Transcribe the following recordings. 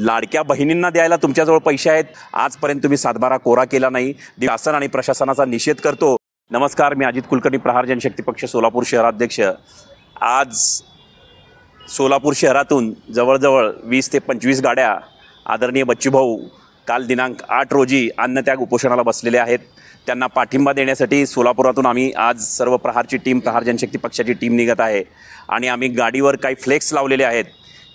लाडक्या बहिणींना द्यायला तुमच्याजवळ पैसे आहेत, आजपर्यंत तुम्ही सातबारा कोरा केला नाही। शासन आणि प्रशासनाचा निषेध करतो। नमस्कार, मी अजित कुलकर्णी, प्रहार जनशक्ती पक्ष सोलापूर शहराध्यक्ष। आज सोलापूर शहरातून जवळजवळ 20 ते 25 गाड्या आदरणीय बच्चूभाऊ काल दिनांक 8 रोजी अन्नत्याग उपोषणाला बसलेले आहेत। त्यांना पाठिंबा देण्यासाठी सोलापुरातून आम्ही आज सर्व प्रहारची टीम, प्रहार जनशक्ती पक्षाची टीम निघत आहे आणि आम्ही गाडीवर काही फ्लेक्स लावलेले आहेत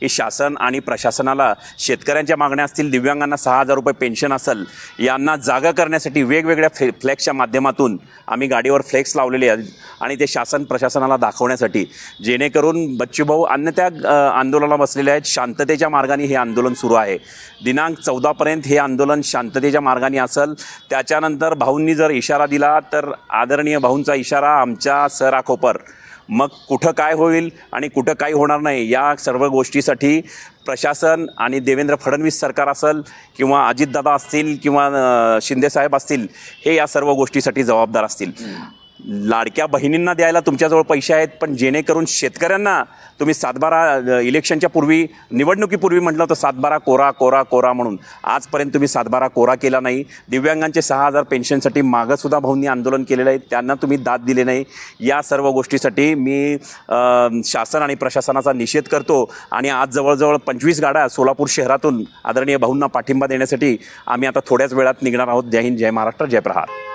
की शासन आणि प्रशासनाला शेतकऱ्यांच्या मागण्या असतील, दिव्यांगांना 6000 रुपये पेन्शन असेल, यांना जागा करण्यासाठी वेगवेगळ्या फ्लेक्सच्या माध्यमातून आम्ही गाडीवर फ्लेक्स लावलेले आहेत आणि ते शासन प्रशासनाला दाखवण्यासाठी, जेणेकरून बच्चूभाऊ अन्नत्याग आंदोलनाला बसलेले आहेत। शांततेच्या मार्गाने हे आंदोलन सुरू आहे। दिनांक 14 पर्यंत हे आंदोलन शांततेच्या मार्गाने असेल। त्याच्यानंतर भाऊंनी जर इशारा दिला तर आदरणीय भाऊंचा इशारा आमच्या सराखोपर, मग कुठं काय होईल आणि कुठं काही होणार नाही या सर्व गोष्टीसाठी प्रशासन आणि देवेंद्र फडणवीस सरकार असेल किंवा अजितदादा असतील किंवा शिंदेसाहेब असतील, हे या सर्व गोष्टीसाठी जबाबदार असतील। लाडक्या बहिणींना द्यायला तुमच्याजवळ पैसे आहेत, पण जेणेकरून शेतकऱ्यांना तुम्ही सातबारा इलेक्शनच्या पूर्वी, निवडणुकीपूर्वी म्हटलं तर सातबारा कोरा कोरा कोरा म्हणून आजपर्यंत तुम्ही सातबारा कोरा केला नाही। दिव्यांगांचे 6000 पेन्शनसाठी मागंसुद्धा भाऊंनी आंदोलन केलेलं आहे, त्यांना तुम्ही दाद दिले नाही। या सर्व गोष्टीसाठी मी शासन आणि प्रशासनाचा निषेध करतो आणि आज जवळजवळ 25 गाड्या सोलापूर शहरातून आदरणीय भाऊंना पाठिंबा देण्यासाठी आम्ही आता थोड्याच वेळात निघणार आहोत। जय हिंद, जय महाराष्ट्र, जय प्रहार।